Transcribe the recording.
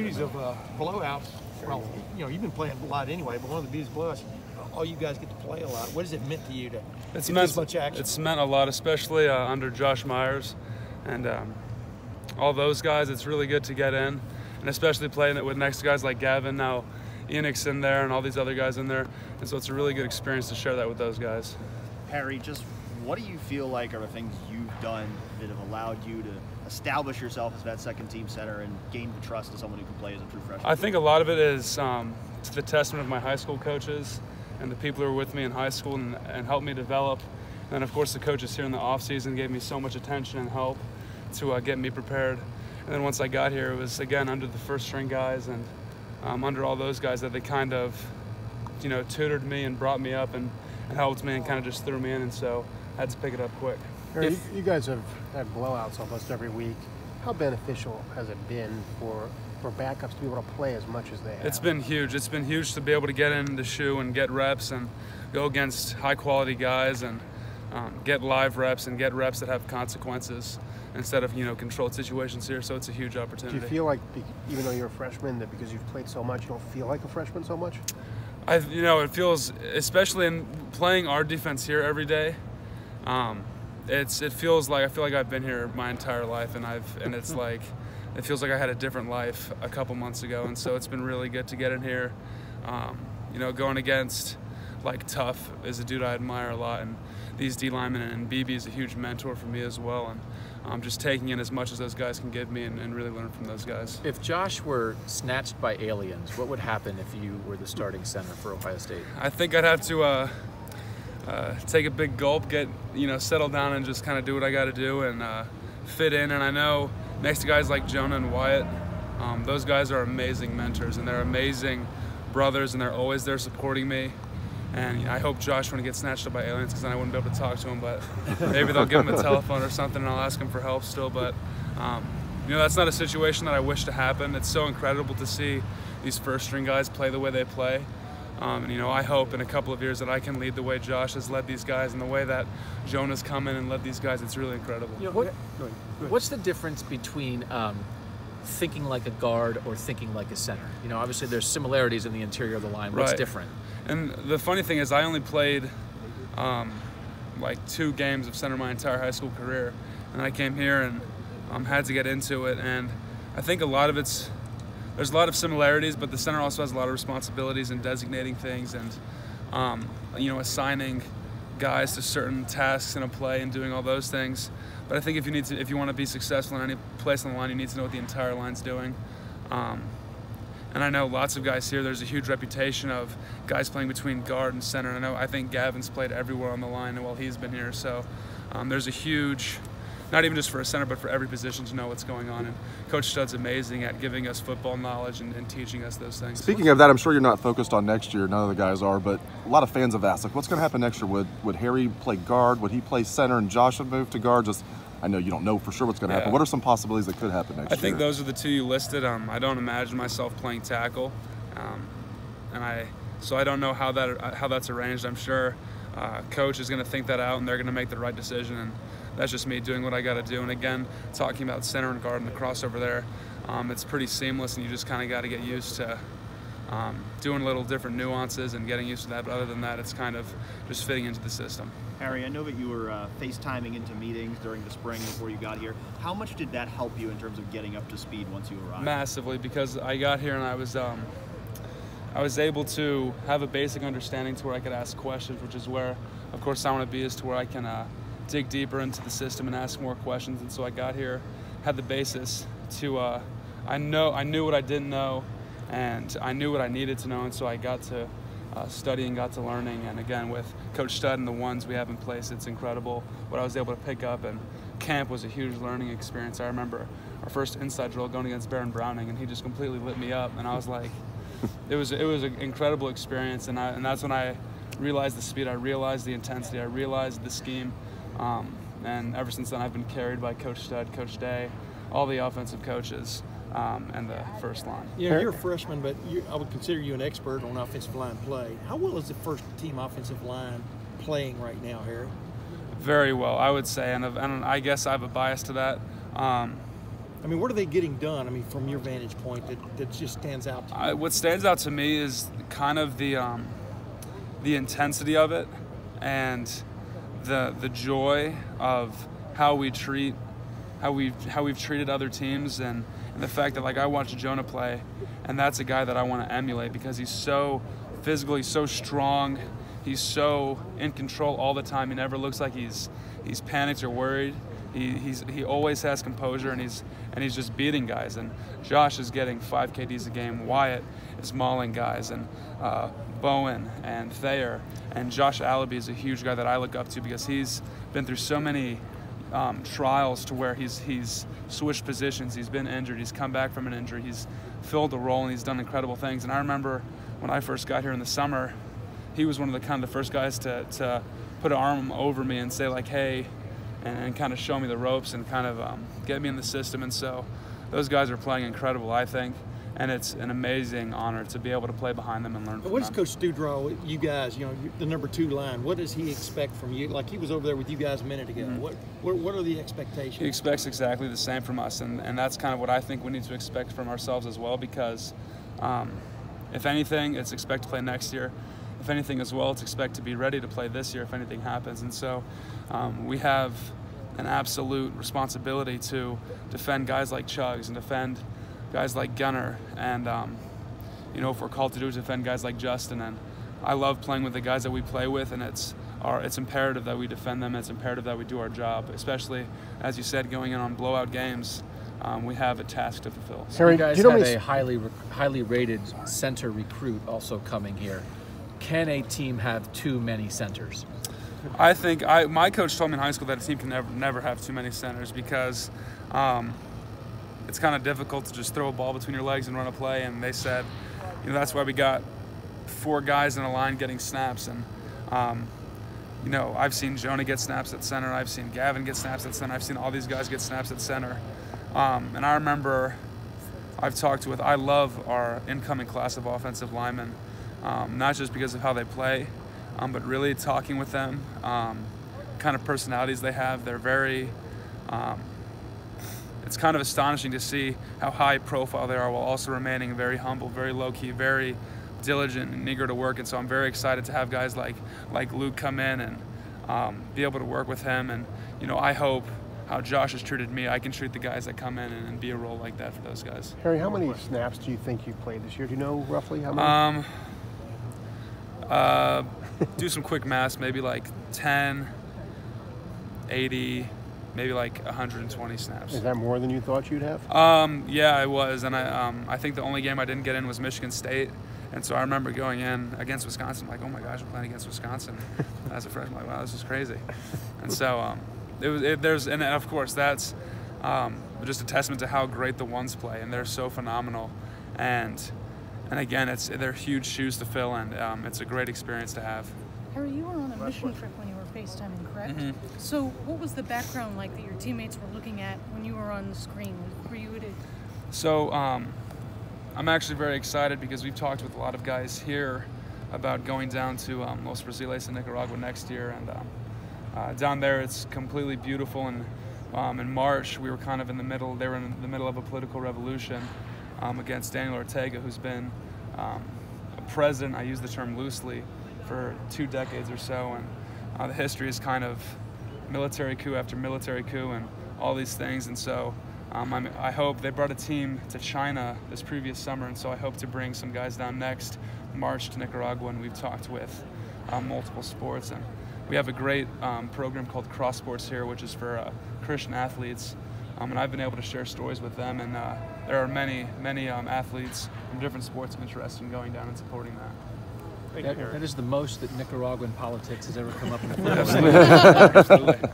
Beauties of blowouts. Well, you know, you've been playing a lot anyway, but one of the beauties of blowouts, all you guys get to play a lot. What has it meant to you to get this much action? It's meant a lot, especially under Josh Myers and all those guys. It's really good to get in, and especially playing it with next to guys like Gavin, now Enoch's in there, and all these other guys in there. And so it's a really good experience to share that with those guys. Harry, just what do you feel like are the things you've done that have allowed you to establish yourself as that second team center and gain the trust of someone who can play as a true freshman? I think a lot of it is to the testament of my high school coaches and the people who were with me in high school and helped me develop. And of course the coaches here in the off season gave me so much attention and help to get me prepared. And then once I got here, it was again under the first string guys and under all those guys that they kind of, you know, tutored me and brought me up and helped me and kind of just threw me in, and so I had to pick it up quick. Harry, you guys have had blowouts almost every week. How beneficial has it been for backups to be able to play as much as they have? It's been huge. It's been huge to be able to get in the shoe and get reps and go against high-quality guys and get live reps and get reps that have consequences instead of, you know, controlled situations here. So it's a huge opportunity. Do you feel like, even though you're a freshman, that because you've played so much, you don't feel like a freshman so much? You know, it feels, especially in playing our defense here every day, it feels like I feel like I've been here my entire life, and it's like it feels like I had a different life a couple months ago, and so it's been really good to get in here. You know, going against like Tough is a dude I admire a lot, and these D linemen, and BB is a huge mentor for me as well, and I'm just taking in as much as those guys can give me and really learn from those guys. If Josh were snatched by aliens, what would happen if you were the starting center for Ohio State? I think I'd have to take a big gulp, get, you know, settle down and just kind of do what I got to do and fit in. And I know next to guys like Jonah and Wyatt, those guys are amazing mentors and they're amazing brothers, and they're always there supporting me. And I hope Josh wouldn't get snatched up by aliens, because then I wouldn't be able to talk to him, but maybe they'll give him a telephone or something and I'll ask him for help still. But you know, that's not a situation that I wish to happen. It's so incredible to see these first string guys play the way they play. And you know, I hope in a couple of years that I can lead the way Josh has led these guys and the way that Jonah's come in and led these guys. It's really incredible. You know, what's the difference between thinking like a guard or thinking like a center? You know, obviously there's similarities in the interior of the line. What's different? And the funny thing is I only played like 2 games of center my entire high school career, and I came here and had to get into it. And I think a lot of there's a lot of similarities, but the center also has a lot of responsibilities in designating things and you know, assigning guys to certain tasks in a play and doing all those things. But I think if you want to be successful in any place on the line, you need to know what the entire line's doing. And I know lots of guys here, there's a huge reputation of guys playing between guard and center. I think Gavin's played everywhere on the line while he's been here. So there's a huge, not even just for a center, but for every position to know what's going on. And Coach Stud's amazing at giving us football knowledge and teaching us those things. Speaking of that, I'm sure you're not focused on next year. None of the guys are, but a lot of fans have asked, like, what's going to happen next year? Would Harry play guard? Would he play center and Josh would move to guard? Just, I know you don't know for sure what's going to happen. What are some possibilities that could happen next year? I think those are the 2 you listed. I don't imagine myself playing tackle, so I don't know how that's arranged. I'm sure Coach is going to think that out, and they're going to make the right decision. And that's just me doing what I got to do. And again, talking about center and guard and the crossover there, it's pretty seamless, and you just kind of got to get used to doing little different nuances and getting used to that. But other than that, it's kind of just fitting into the system. Harry, I know that you were FaceTiming into meetings during the spring before you got here. How much did that help you in terms of getting up to speed once you arrived? Massively, because I got here and I was able to have a basic understanding to where I could ask questions, which is where, of course, I want to be, is to where I can dig deeper into the system and ask more questions. And so I got here, had the basis to, I knew what I didn't know, and I knew what I needed to know, and so I got to studying, got to learning. And again, with Coach Stud and the ones we have in place, it's incredible what I was able to pick up. And camp was a huge learning experience. I remember our first inside drill going against Baron Browning, and he just completely lit me up, and I was like, it was an incredible experience. And that's when I realized the speed, I realized the intensity, I realized the scheme. And ever since then, I've been carried by Coach Stud, Coach Day, all the offensive coaches, and the first line. Yeah, you're a freshman, but I would consider you an expert on offensive line play. How well is the first team offensive line playing right now, Harry? Very well, I would say, and I guess I have a bias to that. I mean, what are they getting done? I mean, from your vantage point, that just stands out to you? What stands out to me is kind of the intensity of it, and the joy of how we've treated other teams, and the fact that, like, I watched Jonah play, and that's a guy that I want to emulate because he's so physical, he's so strong, he's so in control all the time. He never looks like he's panicked or worried. He always has composure, and he's just beating guys. And Josh is getting 5 KDs a game. Wyatt is mauling guys, and Bowen and Thayer, and Josh Allaby is a huge guy that I look up to because he's been through so many trials to where he's switched positions, he's been injured, he's come back from an injury, he's filled a role, and he's done incredible things. And I remember when I first got here in the summer, he was one of the first guys to put an arm over me and say, like, hey, and kind of show me the ropes and kind of get me in the system. And so those guys are playing incredible, I think, and it's an amazing honor to be able to play behind them and learn from them. What does Coach Stu draw you guys, the number 2 line, what does he expect from you? Like, he was over there with you guys a minute ago. Mm-hmm. What are the expectations? He expects exactly the same from us, and that's kind of what I think we need to expect from ourselves as well, because if anything, it's expect to play next year. If anything as well, it's expect to be ready to play this year if anything happens. And so we have an absolute responsibility to defend guys like Chugs and defend guys like Gunnar, and if we're called to do it, defend guys like Justin. And I love playing with the guys that we play with, and it's imperative that we defend them. It's imperative that we do our job, especially, as you said, going in on blowout games. We have a task to fulfill. So Harry, you guys have a highly rated center recruit also coming here. Can a team have too many centers? I think my coach told me in high school that a team can never have too many centers, because it's kind of difficult to just throw a ball between your legs and run a play. And they said, that's why we got 4 guys in a line getting snaps. And I've seen Jonah get snaps at center. I've seen Gavin get snaps at center. I've seen all these guys get snaps at center. And I remember I love our incoming class of offensive linemen, not just because of how they play, but really talking with them, kind of personalities they have. They're very, it's kind of astonishing to see how high profile they are while also remaining very humble, very low-key, very diligent and eager to work. And so I'm very excited to have guys like Luke come in and be able to work with him. And, I hope how Josh has treated me, I can treat the guys that come in and be a role like that for those guys. Harry, how many snaps do you think you've played this year? Do you know roughly how many? Do some quick math, maybe like 10, 80, maybe like 120 snaps. Is that more than you thought you'd have? Yeah, I was, and I think the only game I didn't get in was Michigan State, and so I remember going in against Wisconsin, like, oh my gosh, we're playing against Wisconsin as a freshman. Like, wow, this is crazy. And so and of course that's just a testament to how great the ones play, and they're so phenomenal, and again, they're huge shoes to fill, and it's a great experience to have. Harry, you were on a mission trip when you were FaceTiming, correct? Mm-hmm. So what was the background like that your teammates were looking at when you were on the screen? Were you at it? So I'm actually very excited because we've talked with a lot of guys here about going down to Los Brasiles in Nicaragua next year, and down there it's completely beautiful. And in March we were kind of in the middle. They were in the middle of a political revolution against Daniel Ortega, who's been a president, I use the term loosely, for 2 decades or so. And the history is kind of military coup after military coup and all these things. And so I hope they brought a team to China this previous summer, and so I hope to bring some guys down next March to Nicaragua, and we've talked with multiple sports. And we have a great program called Cross Sports here, which is for Christian athletes. And I've been able to share stories with them, and there are many athletes from different sports of interest in going down and supporting that. That is the most that Nicaraguan politics has ever come up in the Absolutely.